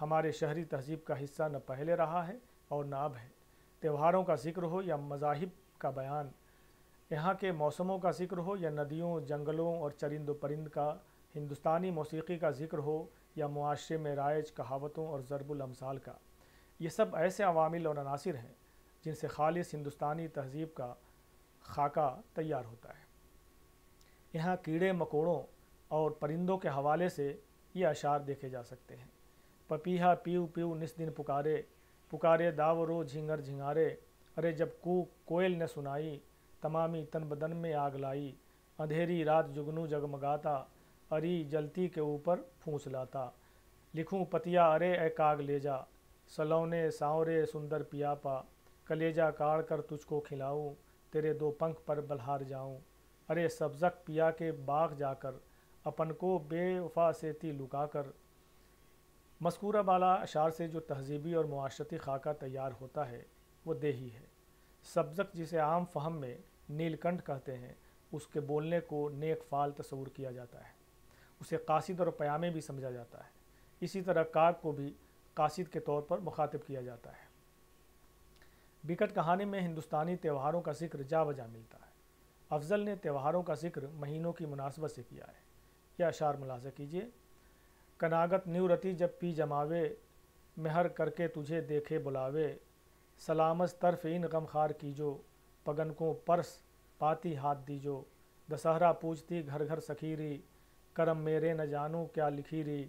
ہمارے شہری تہذیب کا حصہ نہ پہلے رہا ہے اور نہ اب ہے۔ تہواروں کا ذکر ہو یا مذاہب کا بیان، یہاں کے موسموں کا ذکر ہو یا ندیوں، جنگلوں اور چرند و پرند کا، ہندوستانی موسیقی کا ذکر ہو یا معاشرے میں رائج کہاوتوں اور ضرب الامثال کا، یہ سب ایسے عوامل اور عناصر ہیں جن سے خالص ہندوستانی تہذیب کا خاکہ تیار ہوتا ہے۔ یہاں کیڑے مکوڑوں اور پرندوں کے حوالے سے یہ اشعار دیکھے جا سکتے ہیں۔ پپیہا پیو پیو نس دن پکارے، پکارے داورو جھنگر جھنگارے، ارے جب کوئل نے سنائی، تمامی تن بدن میں آگ لائی، اندھیری رات جگنو جگمگاتا، اری جلتی کے اوپر پھونس لاتا، لکھوں پتیا ارے اے کاگ لے جا، سلونے ساورے سندر پیا پا، کلیجا کاڑ کر تجھ کو کھلاؤں، تیرے دو پنکھ پر بلہار جاؤں، ارے سبزک پیا کے باغ جا کر، اپن کو بے وفا سے تی لکا کر۔ مذکورہ بالا اشعار سے جو تہذیبی اور معاشرتی خاکہ تیار ہوتا ہے وہ دیہی ہے۔ سبزک جسے عام فہم میں نیل کنٹھ کہتے ہیں، اس کے بولنے کو نیک فال تصور کیا جاتا ہے، اسے قاصد اور پیامی بھی سمجھا جاتا ہے۔ اسی طرح کاگ کو بھی قاصد کے طور پر مخاطب کیا جاتا ہے۔ بیکٹ کہانی میں ہندوستانی تہواروں کا ذکر جا بجا ملتا ہے۔ افضل نے تہواروں کا ذکر مہینوں کی مناسبت سے کیا ہے۔ یہ اشعار ملاحظہ کیجیے۔ کناگت نیورتی جب پی جماوے، مہر کر کے تجھے دیکھے بلاوے، سلامت طرف ان غمخوار کیجو، پگن کو پرس پاتی ہاتھ دیجو، دسہرہ پوجتی گھر گھر سکھیری، کرم میرے نہ جانو کیا لکھی ری۔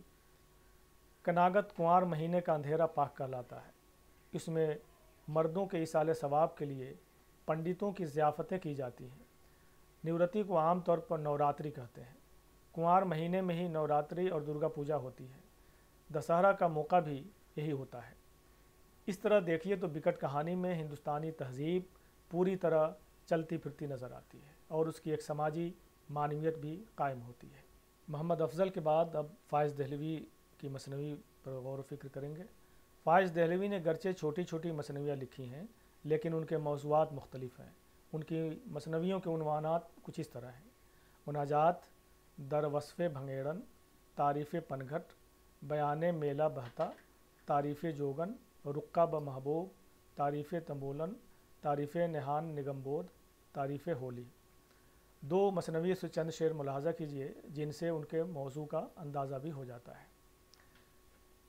کناگت کنوار مہینے کا اندھیرا پاک کہلاتا ہے۔ اس میں مردوں کے ایصال ثواب کے لیے پنڈتوں کی ضیافتیں کی جاتی ہیں۔ نیورتی کو عام طور پر نوراتری کہتے ہیں۔ کنوار مہینے میں ہی نوراتری اور درگا پوجا ہوتی ہے۔ دسہرہ کا موقع بھی یہی ہوتا ہے۔ اس طرح دیکھیے تو بیکٹ کہانی میں ہندوستانی تہذیب پوری طرح چلتی پھرتی نظر آتی ہے اور اس کی ایک سماجی معنویت بھی قائم ہوتی ہے۔ محمد افضل کے بعد اب فائز دہلوی کی مثنوی پر غور و فکر کریں گے۔ فائز دہلوی نے گرچہ چھوٹی چھوٹی مثنویاں لکھی ہیں لیکن ان کے موضوعات مختلف ہیں۔ ان کی مثنویوں کے عنوانات کچھ اس طرح ہیں: مناجات، در وصف بھنگیڑن، تعریف پنگھٹ، بیان میلہ بہتا، تعریف جوگن، رقہ بمحبوب، تعریف تمبولن، تعریف نہان نگمبود، تعریف ہولی۔ دو مثنوی سے چند شعر ملاحظہ کیجیے جن سے ان کے موضوع کا اندازہ بھی ہو جاتا ہے۔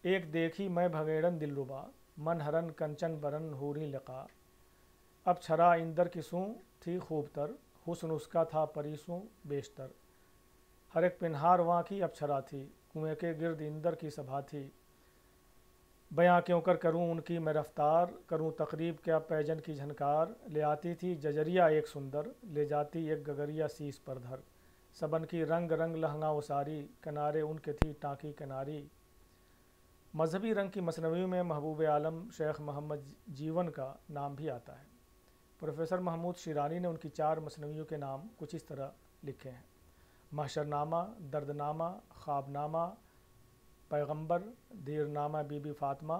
ایک دیکھی میں بھنگیڑن دل ربا، من ہرن کنچن برن حوری لقا، اب چھرا اندر کی سوں تھی خوب تر، حسن اس کا تھا پریسوں بیشتر، ہر ایک پنہار وہاں کی اب چھرا تھی، کنویں کے گرد اندر کی سبھا تھی، بیاں کیوں کر کروں ان کی میں رفتار، کروں تقریب کیا پیجن کی جھنکار، لے آتی تھی ججریا ایک سندر، لے جاتی ایک گگریا سیس پر دھر، سبن کی رنگ رنگ لہنگا وساری، کنارے ان کے تھی ٹانکی کناری۔ مذہبی رنگ کی مثنوی میں محبوب عالم شیخ محمد جیون کا نام بھی آتا ہے۔ پروفیسر محمود شیرانی نے ان کی 4 مثنویوں کے نام کچھ اس طرح لکھے ہیں: محشرنامہ، دردنامہ، خوابنامہ، پیغمبر، دیرنامہ بی بی فاطمہ۔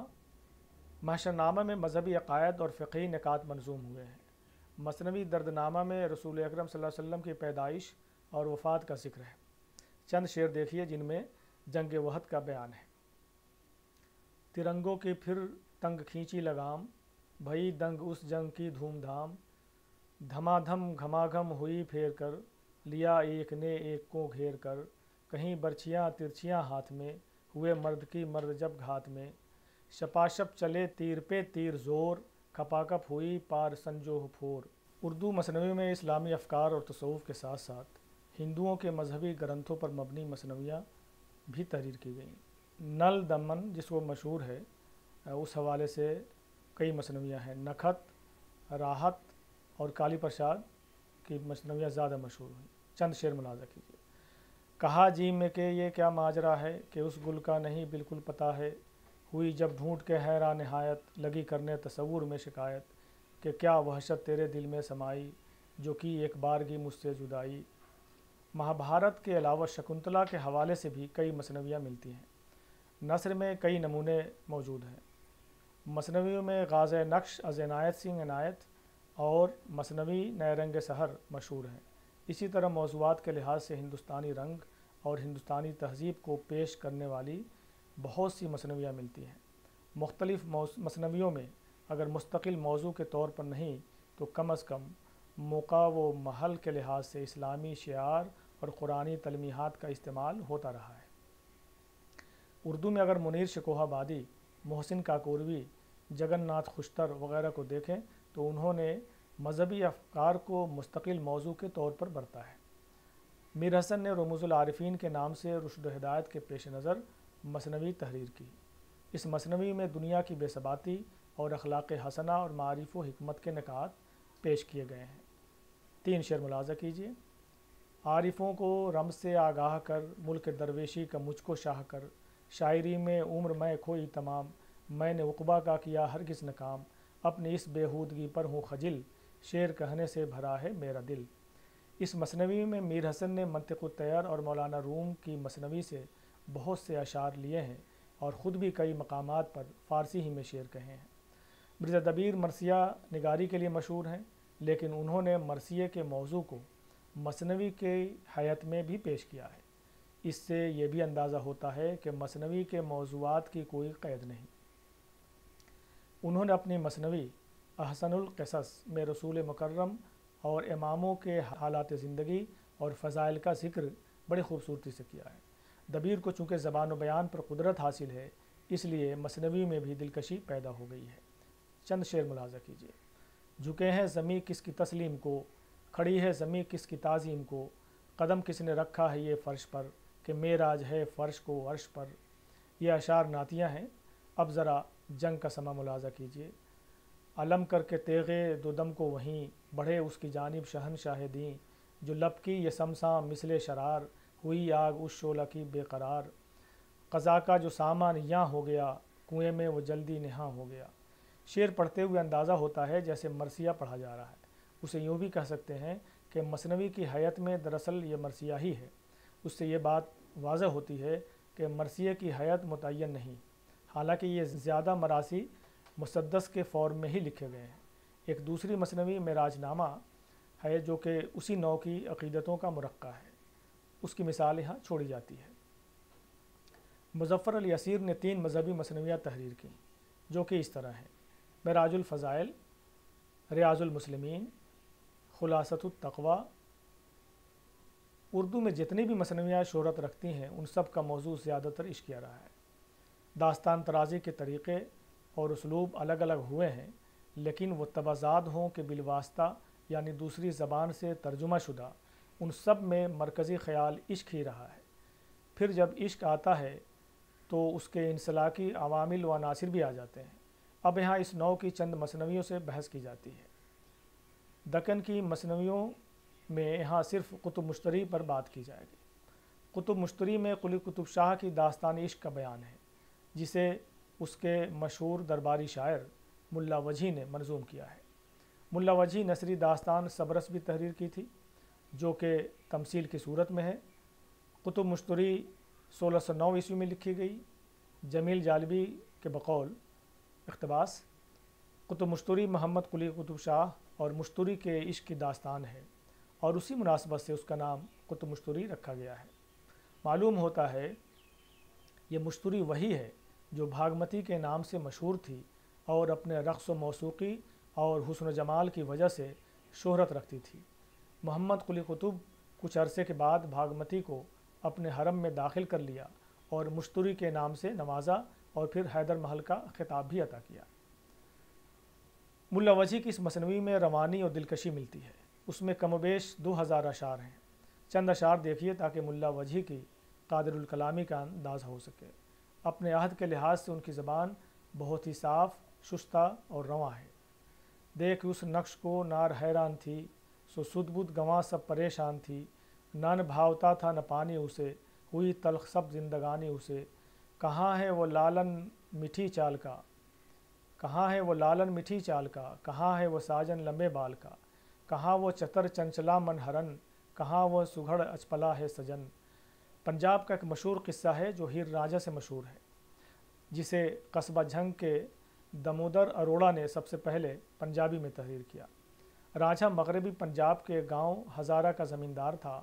محشرنامہ میں مذہبی عقائد اور فقہی نکات منظوم ہوئے ہیں۔ مثنوی دردنامہ میں رسول اکرم صلی اللہ علیہ وسلم کی پیدائش اور وفات کا ذکر ہے۔ چند شعر دیکھیے جن میں جنگ وحد کا بیان ہے: ترنگوں کی پھر تنگ کھینچی لگام، بھئی دنگ اس جنگ کی دھوم دھام، دھما دھم گھماگھم ہوئی پھیر کر، لیا ایک نے ایک کو گھیر کر، کہیں برچھیاں ترچھیاں ہاتھ میں، ہوئے مرد کی مرد جب گھات میں، شپاشپ چلے تیر پہ تیر زور، کھپا کھپ ہوئی پار سنجو پھور۔ اردو مثنوی میں اسلامی افکار اور تصوف کے ساتھ ساتھ ہندوؤں کے مذہبی گرنتھوں پر مبنی مثنویاں بھی تحریر کی گئیں۔ نل دمن جس کو مشہور ہے اس حوالے سے کئی مثنویاں ہیں۔ نکھت، راحت اور کالی پرساد کی مثنویاں زیادہ مشہور ہوئیں۔ چند شعر ملاحظہ کیجیے: کہا جی میں کہ یہ کیا ماجرا ہے، کہ اس گل کا نہیں بالکل پتہ ہے، ہوئی جب ڈھونڈ کے حیران نہایت، لگی کرنے تصور میں شکایت، کہ کیا وحشت تیرے دل میں سمائی، جو کی ایک بارگی مجھ سے جدائی۔ مہابھارت کے علاوہ شکنتلا کے حوالے سے بھی کئی مثنویاں ملتی ہیں۔ نثر میں کئی نمونے موجود ہیں۔ مثنویوں میں غاز نقش از عنایت سنگھ عنایت اور مثنوی نئے رنگ سحر مشہور ہیں۔ اسی طرح موضوعات کے لحاظ سے ہندوستانی رنگ اور ہندوستانی تہذیب کو پیش کرنے والی بہت سی مثنویاں ملتی ہیں۔ مختلف مثنویوں میں اگر مستقل موضوع کے طور پر نہیں تو کم از کم موقع و محل کے لحاظ سے اسلامی شعار اور قرآنی تلمیحات کا استعمال ہوتا رہا ہے۔ اردو میں اگر منیر شکوہ آبادی، محسن کاکوروی، جگن ناتھ خوشتر وغیرہ کو دیکھیں تو انہوں نے مذہبی افکار کو مستقل موضوع کے طور پر برتا ہے۔ میر حسن نے رموز العارفین کے نام سے رشد و ہدایت کے پیش نظر مثنوی تحریر کی۔ اس مثنوی میں دنیا کی بے ثباتی اور اخلاق حسنہ اور معارف و حکمت کے نکات پیش کیے گئے ہیں۔ 3 شعر ملاحظہ کیجیے۔ عارفوں کو رمز سے آگاہ کر، ملک درویشی کا مجھ کو شاہ کر، شاعری میں عمر میں کھوئی تمام، میں نے عقبہ کا کیا ہرگز ناکام، اپنی اس بیہودگی پر ہوں خجل، شعر کہنے سے بھرا ہے میرا دل۔ اس مثنوی میں میر حسن نے منطق الطیر اور مولانا روم کی مثنوی سے بہت سے اشعار لیے ہیں اور خود بھی کئی مقامات پر فارسی ہی میں شعر کہے ہیں۔ مرزا دبیر مرثیہ نگاری کے لیے مشہور ہیں، لیکن انہوں نے مرثیے کے موضوع کو مثنوی کے حیت میں بھی پیش کیا ہے۔ اس سے یہ بھی اندازہ ہوتا ہے کہ مثنوی کے موضوعات کی کوئی قید نہیں۔ انہوں نے اپنی مثنوی احسن القصص میں رسول مکرم اور اماموں کے حالات زندگی اور فضائل کا ذکر بڑی خوبصورتی سے کیا ہے۔ دبیر کو چونکہ زبان و بیان پر قدرت حاصل ہے، اس لیے مثنوی میں بھی دلکشی پیدا ہو گئی ہے۔ چند شعر ملاحظہ کیجیے۔ جھکے ہیں زمیں کس کی تسلیم کو، کھڑی ہے زمیں کس کی تعظیم کو، قدم کس نے رکھا ہے یہ فرش پر، کہ معراج ہے فرش کو عرش پر۔ یہ اشعار نعتیہ ہیں۔ اب ذرا جنگ کا سما ملاحظہ کیجیے۔ علم کر کے تیغے دو دم کو وہیں، بڑھے اس کی جانب شہنشاہ دیں، جو لب کی یہ سمساں مثل شرار، ہوئی آگ اس شعلہ کی بے قرار، قضا کا جو سامان یاں ہو گیا، کنویں میں وہ جلدی نہاں ہو گیا۔ شعر پڑھتے ہوئے اندازہ ہوتا ہے جیسے مرثیہ پڑھا جا رہا ہے۔ اسے یوں بھی کہہ سکتے ہیں کہ مثنوی کی حیت میں دراصل یہ مرثیہ ہی ہے۔ اس سے یہ بات واضح ہوتی ہے کہ مرثیے کی حیت متعین نہیں، حالانکہ یہ زیادہ مراثی مسدس کے فارم میں ہی لکھے گئے ہیں۔ ایک دوسری مثنوی معراج نامہ ہے جو کہ اسی نوع کی عقیدتوں کا مرقع ہے۔ اس کی مثال یہاں چھوڑی جاتی ہے۔ مظفر علی اسیر نے 3 مذہبی مثنویات تحریر کیں جو کہ اس طرح ہیں: معراج الفضائل، ریاض المسلمین، خلاصۃ التقوی۔ اردو میں جتنی بھی مثنویات شہرت رکھتی ہیں ان سب کا موضوع زیادہ تر عشق کیا رہا ہے۔ داستان طرازی کے طریقے اور اسلوب الگ الگ ہوئے ہیں، لیکن وہ تبعات ہوں کہ بالواسطہ یعنی دوسری زبان سے ترجمہ شدہ، ان سب میں مرکزی خیال عشق ہی رہا ہے۔ پھر جب عشق آتا ہے تو اس کے انسلاکی عوامل و عناصر بھی آ جاتے ہیں۔ اب یہاں اس نوع کی چند مثنویوں سے بحث کی جاتی ہے۔ دکن کی مثنویوں میں یہاں صرف قطب مشتری پر بات کی جائے گی۔ قطب مشتری میں قلی قطب شاہ کی داستان عشق کا بیان ہے، جسے اس کے مشہور درباری شاعر ملا وجھی نے منظوم کیا ہے۔ ملا وجھی نثری داستان صبرس بھی تحریر کی تھی، جو کہ تمثیل کی صورت میں ہے۔ قطب مشتری 1609 عیسوی میں لکھی گئی۔ جمیل جالبی کے بقول اقتباس: قطب مشتری محمد قلی قطب شاہ اور مشتری کے عشق کی داستان ہے، اور اسی مناسبت سے اس کا نام قطب مشتری رکھا گیا ہے۔ معلوم ہوتا ہے یہ مشتری وہی ہے جو بھاگمتی کے نام سے مشہور تھی اور اپنے رقص و موسیقی اور حسن و جمال کی وجہ سے شہرت رکھتی تھی۔ محمد قلی قطب کچھ عرصے کے بعد بھاگمتی کو اپنے حرم میں داخل کر لیا اور مشتری کے نام سے نوازا اور پھر حیدر محل کا خطاب بھی عطا کیا۔ ملا وجھی کی اس مثنوی میں روانی اور دلکشی ملتی ہے۔ اس میں کم و بیش 2000 اشعار ہیں۔ چند اشعار دیکھیے تاکہ ملا وجھی کی قادر الکلامی کا انداز ہو سکے۔ اپنے عہد کے لحاظ سے ان کی زبان بہت ہی صاف، شستہ اور رواں ہے۔ دیکھ اس نقش کو نار حیران تھی، سو سد بد گواں سب پریشان تھی، نہ بھاوتا تھا نہ پانی اسے، ہوئی تلخ سب زندگانی اسے، کہاں ہے وہ لالن میٹھی چال کا، کہاں ہے وہ لالن میٹھی چال کا، کہاں ہے وہ ساجن لمبے بال کا، کہاں وہ چتر چنچلا من ہرن، کہاں وہ سگھڑ اچپلا ہے سجن۔ پنجاب کا ایک مشہور قصہ ہے جو ہیر راجہ سے مشہور ہے، جسے قصبہ جھنگ کے دمودر اروڑا نے سب سے پہلے پنجابی میں تحریر کیا۔ راجہ مغربی پنجاب کے گاؤں ہزارہ کا زمیندار تھا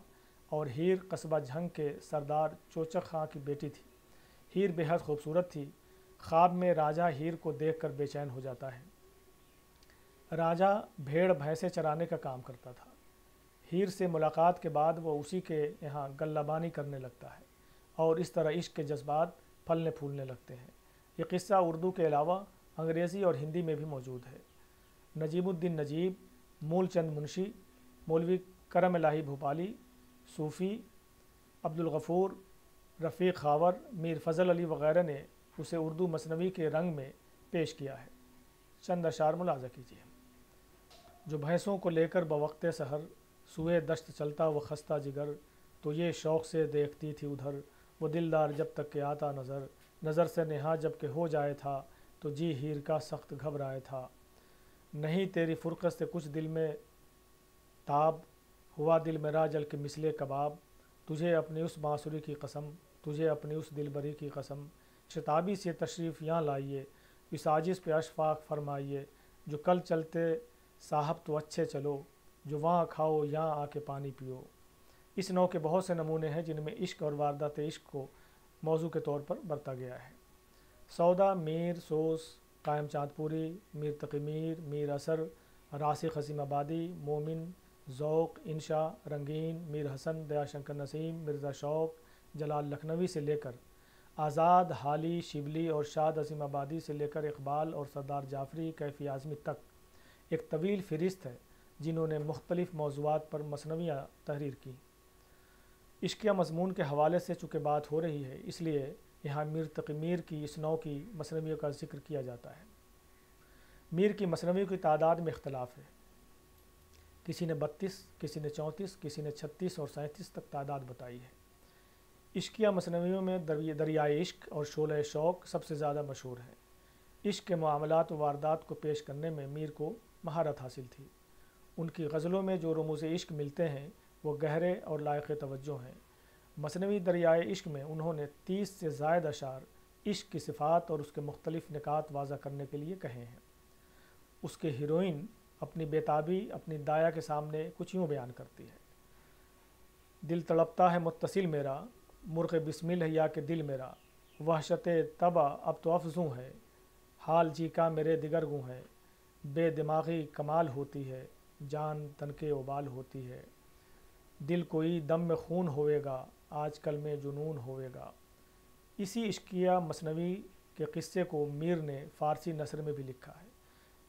اور ہیر قصبہ جھنگ کے سردار چوچک خاں کی بیٹی تھی۔ ہیر بےحد خوبصورت تھی۔ خواب میں راجہ ہیر کو دیکھ کر بے چین ہو جاتا ہے۔ راجہ بھیڑ بھینسیں چرانے کا کام کرتا تھا۔ ہیر سے ملاقات کے بعد وہ اسی کے یہاں غلہ بانی کرنے لگتا ہے اور اس طرح عشق کے جذبات پھلنے پھولنے لگتے ہیں۔ یہ قصہ اردو کے علاوہ انگریزی اور ہندی میں بھی موجود ہے۔ نجیب الدین نجیب، مول چند منشی، مولوی کرم الہی بھوپالی، صوفی عبدالغفور، رفیق خاور، میر فضل علی وغیرہ نے اسے اردو مثنوی کے رنگ میں پیش کیا ہے۔ چند اشعار ملاحظہ کیجیے۔ جو بھینسوں کو لے کر بوقت سحر، سوئے دشت چلتا وہ خستہ جگر، تو یہ شوق سے دیکھتی تھی ادھر، وہ دلدار جب تک کہ آتا نظر، نظر سے نہا جب کہ ہو جائے تھا، تو جی ہیر کا سخت گھبرائے تھا۔ نہیں تیری فرقت سے کچھ دل میں تاب، ہوا دل میرا جل کے مثل کباب، تجھے اپنی اس بانسری کی قسم، تجھے اپنی اس دل بری کی قسم، شتابی سے تشریف یہاں لائیے، اس عاجز پہ اشفاق فرمائیے، جو کل چلتے صاحب تو اچھے چلو، جو وہاں کھاؤ یہاں آ کے پانی پیو۔ اس نوع کے بہت سے نمونے ہیں جن میں عشق اور واردات عشق کو موضوع کے طور پر برتا گیا ہے۔ سودا، میر سوز، قائم چاند پوری، میر تقی میر، میر اثر، راسخ عظیم آبادی، مومن، ذوق، انشا، رنگین، میر حسن، دیا شنکر نسیم، مرزا شوق، جلال لکھنوی سے لے کر آزاد، حالی، شبلی اور شاد عظیم آبادی سے لے کر اقبال اور سردار جعفری، کیفی اعظمی تک ایک طویل فہرست ہے جنہوں نے مختلف موضوعات پر مثنویاں تحریر کی۔ عشقیہ مضمون کے حوالے سے چونکہ بات ہو رہی ہے، اس لیے یہاں میر تقی میر کی اس نوع کی مثنویوں کا ذکر کیا جاتا ہے۔ میر کی مثنویوں کی تعداد میں اختلاف ہے، کسی نے 32، کسی نے 34، کسی نے 36 اور 37 تک تعداد بتائی ہے۔ عشقیہ مثنویوں میں دریائے عشق اور شعلہ شوق سب سے زیادہ مشہور ہے۔ عشق کے معاملات و واردات کو پیش کرنے میں میر کو مہارت حاصل تھی۔ ان کی غزلوں میں جو رموز عشق ملتے ہیں وہ گہرے اور لائق توجہ ہیں۔ مثنوی دریائے عشق میں انہوں نے 30 سے زائد اشعار عشق کی صفات اور اس کے مختلف نکات واضح کرنے کے لیے کہے ہیں۔ اس کے ہیروئن اپنی بےتابی اپنی دایا کے سامنے کچھ یوں بیان کرتی ہے: دل تڑپتا ہے متصل میرا، مرغ بسمل ہے یا کہ دل میرا، وحشت طبع اب تو افزوں ہے، حال جی کا میرے دگر گوں ہے، بے دماغی کمال ہوتی ہے، جان تن کے ابال ہوتی ہے، دل کوئی دم میں خون ہوئے گا، آج کل میں جنون ہوئے گا۔ اسی عشقیہ مثنوی کے قصے کو میر نے فارسی نثر میں بھی لکھا ہے۔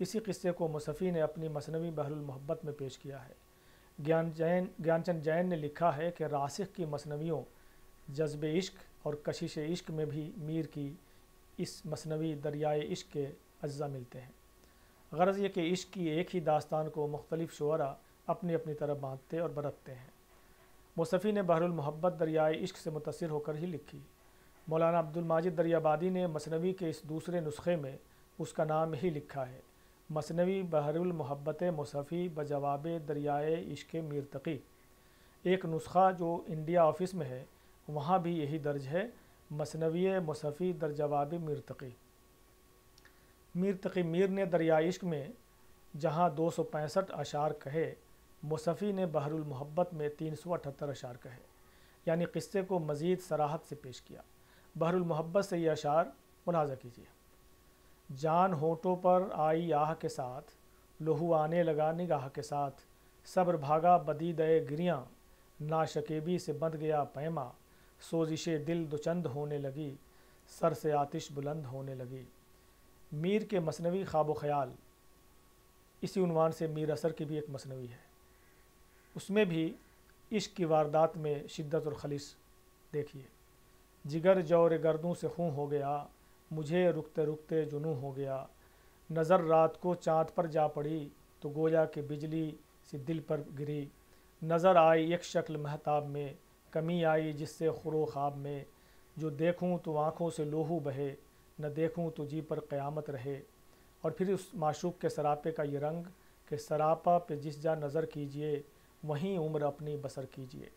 اسی قصے کو مصفی نے اپنی مثنوی بحر المحبت میں پیش کیا ہے۔ گیان چند جین نے لکھا ہے کہ راسخ کی مثنویوں جذب عشق اور کشش عشق میں بھی میر کی اس مثنوی دریائے عشق کے اجزاء ملتے ہیں۔ غرض یہ کہ عشق کی ایک ہی داستان کو مختلف شعراء اپنی اپنی طرح باندھتے اور برتتے ہیں۔ مصفی نے بحر المحبت دریائے عشق سے متاثر ہو کر ہی لکھی۔ مولانا عبد الماجد دریابادی نے مثنوی کے اس دوسرے نسخے میں اس کا نام ہی لکھا ہے: مثنوی بحر المحبت مصفی بجواب دریائے عشق میر تقی۔ ایک نسخہ جو انڈیا آفس میں ہے وہاں بھی یہی درج ہے: مثنوی مصفی در جواب میر تقی۔ میر تقی میر نے دریائے عشق میں جہاں 265 اشعار کہے، مصفی نے بحر المحبت میں 378 اشعار کہے، یعنی قصے کو مزید صراحت سے پیش کیا۔ بحر المحبت سے یہ اشعار ملاحظہ کیجیے: جان ہونٹوں پر آئی آہ کے ساتھ، لہو آنے لگا نگاہ کے ساتھ، صبر بھاگا بدید گریاں، ناشکیبی سے بندھ گیا پیما، سوزش دل دوچند ہونے لگی، سر سے آتش بلند ہونے لگی۔ میر کے مثنوی خواب و خیال، اسی عنوان سے میر اثر کی بھی ایک مثنوی ہے، اس میں بھی عشق کی واردات میں شدت اور خلش دیکھیے: جگر جور گردوں سے خوں ہو گیا، مجھے رکتے رکتے جنوں ہو گیا، نظر رات کو چاند پر جا پڑی، تو گویا کہ بجلی سی دل پر گری، نظر آئی ایک شکل مہتاب میں، کمی آئی جس سے خورو خواب میں، جو دیکھوں تو آنکھوں سے لوہو بہے، نہ دیکھوں تو جی پر قیامت رہے۔ اور پھر اس معشوق کے سراپے کا یہ رنگ کہ سراپا پہ جس جا نظر کیجئے، وہیں عمر اپنی بسر کیجئے۔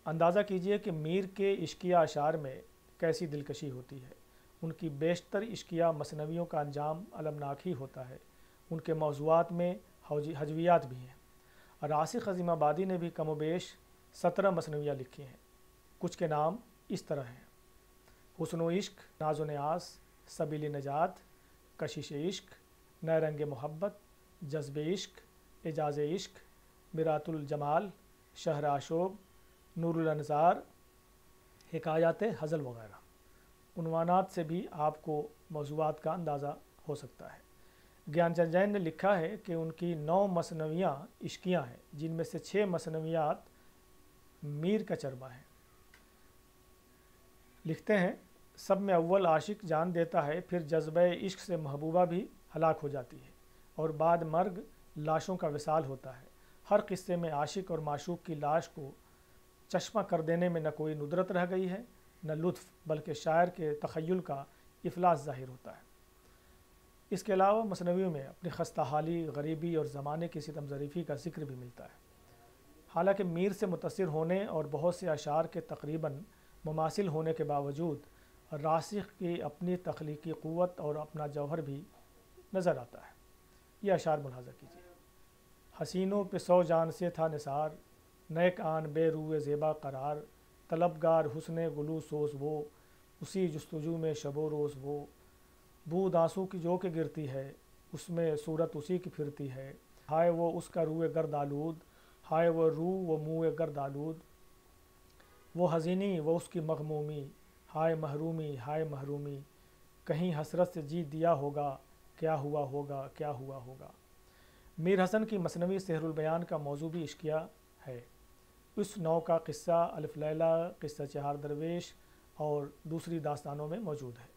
اندازہ کیجئے کہ میر کے عشقیہ اشعار میں کیسی دلکشی ہوتی ہے۔ ان کی بیشتر عشقیہ مثنویوں کا انجام المناک ہی ہوتا ہے۔ ان کے موضوعات میں ہجویات بھی ہیں۔ راسخ عظیم آبادی نے بھی کم و بیش 17 مثنویاں لکھی ہیں۔ کچھ کے نام اس طرح ہیں: حسن و عشق ناز و نیاز سبیل نجات کشش عشق نیرنگ محبت جذب عشق اعجاز عشق میرات الجمال شہر آشوب نور الانظار حکایات ہزل وغیرہ عنوانات سے بھی آپ کو موضوعات کا اندازہ ہو سکتا ہے۔ گیان چند جین نے لکھا ہے کہ ان کی 9 مثنویاں عشقیاں ہیں، جن میں سے 6 مثنویات میر کا چربہ ہیں۔ لکھتے ہیں سب میں اول عاشق جان دیتا ہے، پھر جذبہ عشق سے محبوبہ بھی ہلاک ہو جاتی ہے اور بعد مرگ لاشوں کا وصال ہوتا ہے۔ ہر قصے میں عاشق اور معشوق کی لاش کو چشمہ کر دینے میں نہ کوئی ندرت رہ گئی ہے نہ لطف، بلکہ شاعر کے تخیل کا افلاس ظاہر ہوتا ہے۔ اس کے علاوہ مثنویوں میں اپنی خستہ حالی، غریبی اور زمانے کی ستم ظریفی کا ذکر بھی ملتا ہے۔ حالانکہ میر سے متاثر ہونے اور بہت سے اشعار کے تقریباً مماثل ہونے کے باوجود راسخ کی اپنی تخلیقی قوت اور اپنا جوہر بھی نظر آتا ہے۔ یہ اشعار ملاحظہ کیجیے۔ حسینوں پہ 100 جان سے تھا نثار، نیک آن بے روئے زیبا قرار، طلبگار حسن گلو سوز وہ، اسی جستجو میں شب و روز وہ، بود آنسو کی جو کہ گرتی ہے، اس میں صورت اسی کی پھرتی ہے، ہائے وہ اس کا روئے گرد آلود، ہائے وہ وہ منہ گرد آلود، وہ حزینی وہ اس کی مغمومی، ہائے محرومی، کہیں حسرت سے جی دیا ہوگا، کیا ہوا ہوگا کیا ہوا ہوگا۔ میر حسن کی مثنوی سحر البیان کا موضوع بھی عشقیہ ہے۔ اس نوع کا قصہ الف لیلہ، قصہ چہار درویش اور دوسری داستانوں میں موجود ہے،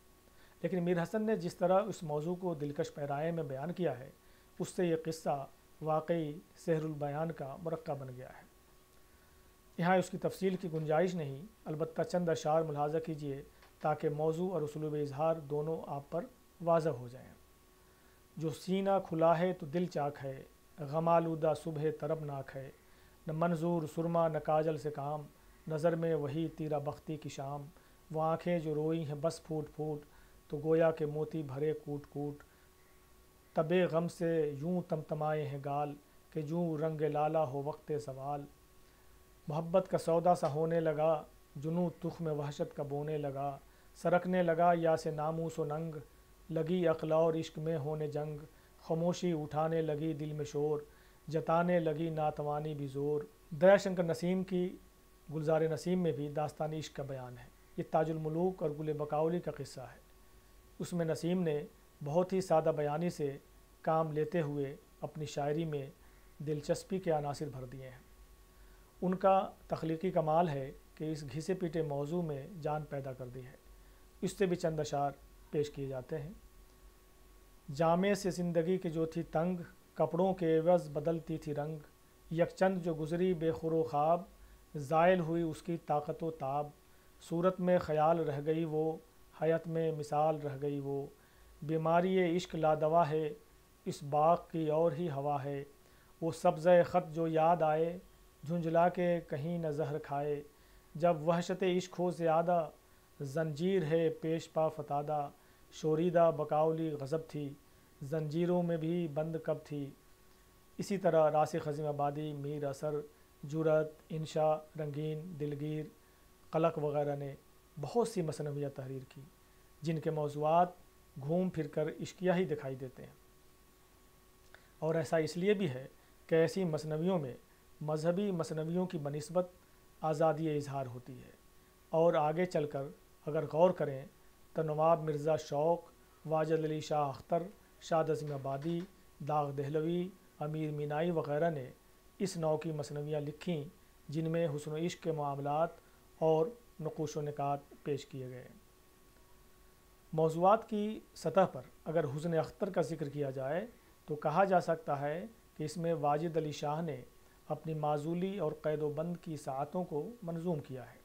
لیکن میر حسن نے جس طرح اس موضوع کو دلکش پیرائے میں بیان کیا ہے، اس سے یہ قصہ واقعی سحر البیان کا مرقع بن گیا ہے۔ یہاں اس کی تفصیل کی گنجائش نہیں، البتہ چند اشعار ملاحظہ کیجیے تاکہ موضوع اور اسلوب اظہار دونوں آپ پر واضح ہو جائیں۔ جو سینہ کھلا ہے تو دل چاک ہے، غم آلودہ صبح طربناک ہے، نہ منظور سرما نہ کاجل سے کام، نظر میں وہی تیرا بختی کی شام، وہ آنکھیں جو روئی ہیں بس پھوٹ پھوٹ، تو گویا کہ موتی بھرے کوٹ کوٹ، تبے غم سے یوں تمتمائے ہیں گال، کہ جوں رنگ لالا ہو وقت زوال، محبت کا سودا سا ہونے لگا، جنوں تخم وحشت کا بونے لگا، سرکنے لگا یا سے ناموس و ننگ، لگی عقل اور عشق میں ہونے جنگ، خاموشی اٹھانے لگی دل میں شور، جتانے لگی ناتوانی بھی زور۔ دیا شنکر نسیم کی گلزار نسیم میں بھی داستانی عشق کا بیان ہے۔ یہ تاج الملوک اور گل بقاؤلی کا قصہ ہے۔ اس میں نسیم نے بہت ہی سادہ بیانی سے کام لیتے ہوئے اپنی شاعری میں دلچسپی کے عناصر بھر دیے ہیں۔ ان کا تخلیقی کمال ہے کہ اس گھسے پیٹے موضوع میں جان پیدا کر دی ہے۔ اس سے بھی چند اشعار پیش کیے جاتے ہیں۔ جامے سے زندگی کی جو تھی تنگ، کپڑوں کے عوض بدلتی تھی رنگ، یکچند جو گزری بے خور و خواب، زائل ہوئی اس کی طاقت و تاب، صورت میں خیال رہ گئی وہ، حیات میں مثال رہ گئی وہ، بیماری عشق لادوا ہے، اس باغ کی اور ہی ہوا ہے، وہ سبزہ خط جو یاد آئے، جھنجھلا کے کہیں نہ زہر کھائے، جب وحشت عشق ہو زیادہ، زنجیر ہے پیش پا فتادہ، شوریدہ بقاؤلی غضب تھی، زنجیروں میں بھی بند کب تھی۔ اسی طرح راسخ عظیم آبادی، میر اثر، جرأت، انشاء، رنگین، دلگیر، قلق وغیرہ نے بہت سی مثنویاں تحریر کی، جن کے موضوعات گھوم پھر کر عشقیہ ہی دکھائی دیتے ہیں۔ اور ایسا اس لیے بھی ہے کہ ایسی مثنویوں میں مذہبی مثنویوں کی بنسبت آزادی اظہار ہوتی ہے، اور آگے چل کر اگر غور کریں تو نواب مرزا شوق، واجد علی شاہ اختر، شاد عظیم آبادی، داغ دہلوی، امیر مینائی وغیرہ نے اس نوع کی مثنویاں لکھیں، جن میں حسن و عشق کے معاملات اور نقوش و نکات پیش کیے گئے۔ موضوعات کی سطح پر اگر حسن اختر کا ذکر کیا جائے تو کہا جا سکتا ہے کہ اس میں واجد علی شاہ نے اپنی معزولی اور قید و بند کی ساعتوں کو منظوم کیا ہے،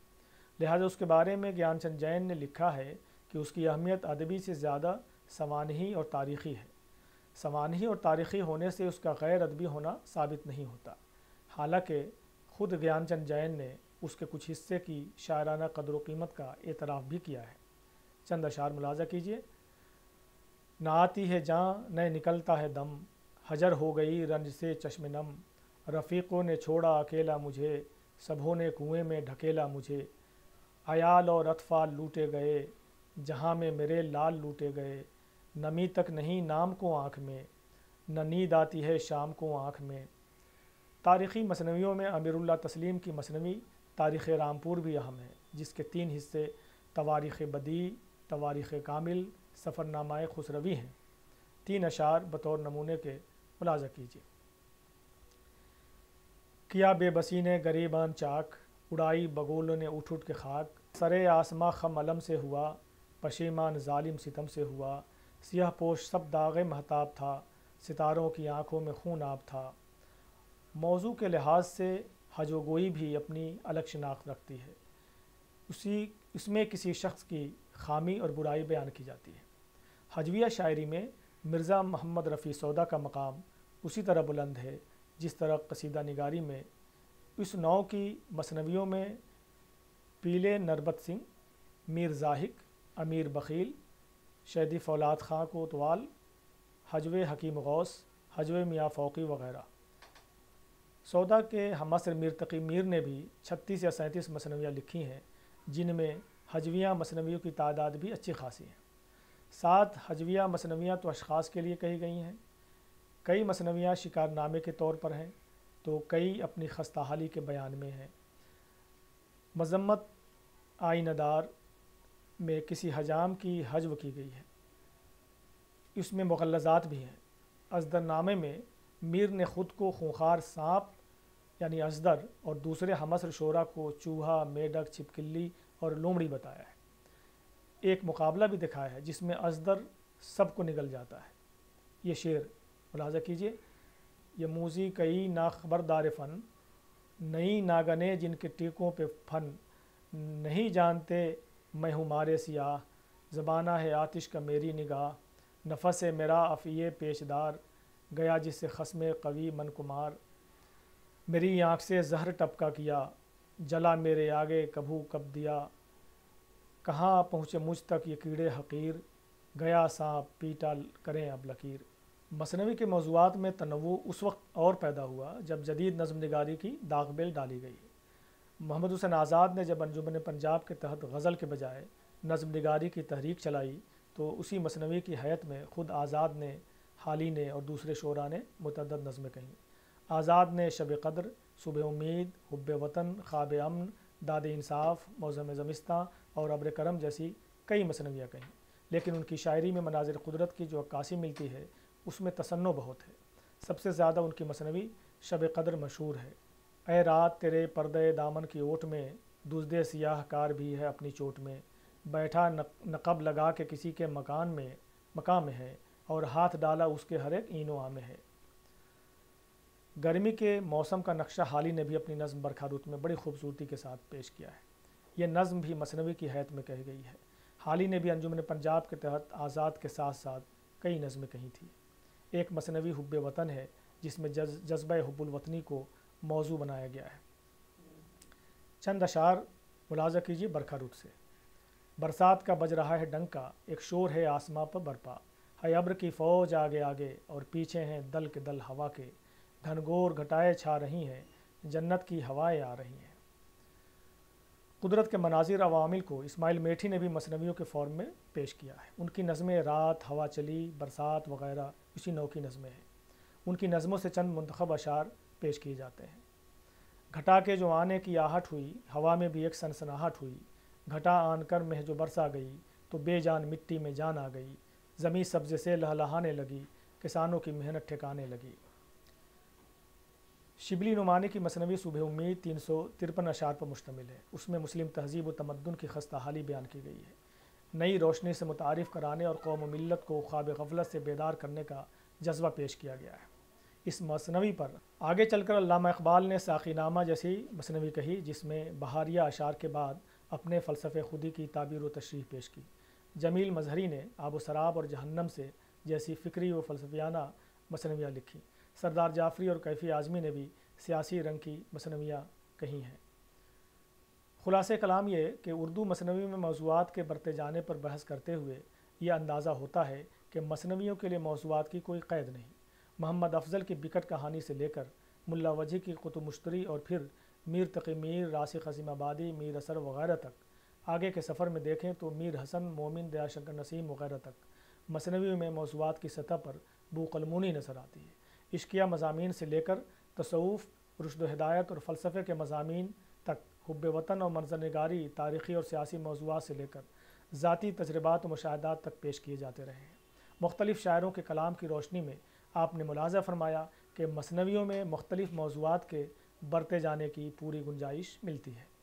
لہذا اس کے بارے میں گیان چند جین نے لکھا ہے کہ اس کی اہمیت ادبی سے زیادہ سوانحی اور تاریخی ہے۔ سوانحی اور تاریخی ہونے سے اس کا غیر ادبی ہونا ثابت نہیں ہوتا، حالانکہ خود گیان چند جین نے اس کے کچھ حصے کی شاعرانہ قدر و قیمت کا اعتراف بھی کیا ہے۔ چند اشعار ملاحظہ کیجیے۔ نہ آتی ہے جاں نہ نکلتا ہے دم، ہجر ہو گئی رنج سے چشم نم، رفیقوں نے چھوڑا اکیلا مجھے، سبھوں نے کنویں میں ڈھکیلا مجھے، عیال اور اطفال لوٹے گئے، جہاں میں میرے لال لوٹے گئے، نمی تک نہیں نام کو آنکھ میں، نہ نیند آتی ہے شام کو آنکھ میں۔ تاریخی مثنویوں میں امیر اللہ تسلیم کی مثنوی تاریخ رامپور بھی اہم ہے، جس کے 3 حصے تواریخ بدیع، تواریخ کامل، سفرنامہ خسروی ہیں۔ 3 اشعار بطور نمونے کے ملاحظہ کیجیے۔ کیا بے بسی نے گریبان چاک، اڑائی بگولوں نے اٹھ اٹھ کے خاک۔ سرے آسماں خم علم سے ہوا، پشیمان ظالم ستم سے ہوا۔ سیاہ پوش سب داغ مہتاب تھا، ستاروں کی آنکھوں میں خون آب تھا۔ موضوع کے لحاظ سے حج و گوئی بھی اپنی الگ شناخت رکھتی ہے۔ اس میں کسی شخص کی خامی اور برائی بیان کی جاتی ہے۔ حجویہ شاعری میں مرزا محمد رفیع سودا کا مقام اسی طرح بلند ہے جس طرح قصیدہ نگاری میں۔ اس نوع کی مثنویوں میں پیلے نربت سنگھ، میر زاہق، امیر بخیل، شیدی فولاد خاں کوتوال، حجوِ حکیم غوث، حجوِ میاں فوقی وغیرہ۔ سودا کے ہمعصر میر تقی میر نے بھی 36 یا 37 مثنویاں لکھی ہیں، جن میں حجویہ مثنویوں کی تعداد بھی اچھی خاصی ہے۔ 7 حجویہ مثنویاں تو اشخاص کے لیے کہی گئی ہیں، کئی مثنویاں شکار نامے کے طور پر ہیں، تو کئی اپنی خستہ حالی کے بیان میں ہیں۔ مذمت آئینہ دار میں کسی حجام کی حجو کی گئی ہے، اس میں مغلظات بھی ہیں۔ ازدر نامے میں میر نے خود کو خونخوار سانپ یعنی ازدر اور دوسرے ہمعصر شعراء کو چوہا، میڈک، چھپکلی اور لومڑی بتایا ہے۔ ایک مقابلہ بھی دکھایا ہے جس میں ازدر سب کو نگل جاتا ہے۔ یہ شعر ملاحظہ کیجیے۔ یہ موزی کئی ناخبردار فن، نئی ناگنے جن کے ٹیکوں پہ پھن، نہیں جانتے میں ہوں مارے سیاہ، زبانہ ہے آتش کا میری نگاہ، نفس ہے میرا افعی پیشدار، گیا جس سے خصم قوی من کمار، میری آنکھ سے زہر ٹپکا کیا، جلا میرے آگے کبھو کب دیا، کہاں پہنچے مجھ تک یہ کیڑے حقیر، گیا سانپ پیٹا کریں اب لکیر۔ مثنوی کے موضوعات میں تنوع اس وقت اور پیدا ہوا جب جدید نظم نگاری کی داغ بیل ڈالی گئی۔ محمد حسین آزاد نے جب انجمن پنجاب کے تحت غزل کے بجائے نظم نگاری کی تحریک چلائی تو اسی مثنوی کی حیت میں خود آزاد نے، حالی نے اور دوسرے شعراء نے متعدد نظمیں کہیں۔ آزاد نے شب قدر، صبح امید، حب وطن، خواب امن، داد انصاف، موسم زمستاں اور ابر کرم جیسی کئی مثنویاں کہیں، لیکن ان کی شاعری میں مناظر قدرت کی جو عکاسی ملتی ہے اس میں تصنع بہت ہے۔ سب سے زیادہ ان کی مثنوی شب قدر مشہور ہے۔ اے رات تیرے پردے دامن کی اوٹ میں، دزدے سیاہ کار بھی ہے اپنی چوٹ میں، بیٹھا نقب لگا کے کسی کے مکان میں ہے، اور ہاتھ ڈالا اس کے ہر ایک این و آ میں ہے۔ گرمی کے موسم کا نقشہ حالی نے بھی اپنی نظم برکھا رود میں بڑی خوبصورتی کے ساتھ پیش کیا ہے۔ یہ نظم بھی مثنوی کی حیت میں کہی گئی ہے۔ حالی نے بھی انجمن پنجاب کے تحت آزاد کے ساتھ ساتھ کئی نظمیں کہی تھیں۔ ایک مثنوی حب وطن ہے جس میں جذبہ حب الوطنی کو موضوع بنایا گیا ہے۔ چند اشعار ملاحظہ کیجیے برکھا رود سے۔ برسات کا بج رہا ہے ڈنکا، ایک شور ہے آسماں پر برپا، ہے ابر کی فوج آگے آگے اور پیچھے ہیں دل کے دل ہوا کے، گھنگور گھٹائیں چھا رہی ہیں، جنت کی ہوائیں آ رہی ہیں۔ قدرت کے مناظر عوامل کو اسماعیل میٹھی نے بھی مثنویوں کے فارم میں پیش کیا ہے۔ ان کی نظمیں رات، ہوا چلی، برسات وغیرہ اسی نوع کی نظمیں ہیں۔ ان کی نظموں سے چند منتخب اشعار پیش کیے جاتے ہیں۔ گھٹا کے جو آنے کی آہٹ ہوئی، ہوا میں بھی ایک سنسناہٹ ہوئی، گھٹا آن کر مہ جو برسا گئی، تو بے جان مٹی میں جان آ گئی، زمیں سبزے سے لہلہانے لگی، کسانوں کی محنت ٹھکانے لگی۔ شبلی نعمانی کی مثنوی صبح امید 353 اشعار پر مشتمل ہے۔ اس میں مسلم تہذیب و تمدن کی خستہ حالی بیان کی گئی ہے، نئی روشنی سے متعارف کرانے اور قوم و ملت کو خواب غفلت سے بیدار کرنے کا جذبہ پیش کیا گیا ہے۔ اس مثنوی پر آگے چل کر علامہ اقبال نے ساقی نامہ جیسی مثنوی کہی، جس میں بہاریہ اشعار کے بعد اپنے فلسفہ خودی کی تعبیر و تشریح پیش کی۔ جمیل مظہری نے آب و سراب اور جہنم سے جیسی فکری و فلسفیانہ مثنویاں لکھی۔ سردار جعفری اور کیفی اعظمی نے بھی سیاسی رنگ کی مثنویاں کہی ہیں۔ خلاصہ کلام یہ کہ اردو مثنوی میں موضوعات کے برتے جانے پر بحث کرتے ہوئے یہ اندازہ ہوتا ہے کہ مثنویوں کے لیے موضوعات کی کوئی قید نہیں۔ محمد افضل کی بکٹ کہانی سے لے کر ملا وجہ کی قطب مشتری اور پھر میر تقی میر، راسخ عظیم آبادی، میر اثر وغیرہ تک آگے کے سفر میں دیکھیں تو میر حسن، مومن، دیا شنکر نسیم وغیرہ تک مثنوی میں موضوعات کی سطح پر بو قلمونی نظر آتی ہے۔ عشقیہ مضامین سے لے کر تصوف، رشد و ہدایت اور فلسفے کے مضامین تک، حب وطن اور منظر نگاری، تاریخی اور سیاسی موضوعات سے لے کر ذاتی تجربات و مشاہدات تک پیش کیے جاتے رہے ہیں۔ مختلف شاعروں کے کلام کی روشنی میں آپ نے ملاحظہ فرمایا کہ مثنویوں میں مختلف موضوعات کے برتے جانے کی پوری گنجائش ملتی ہے۔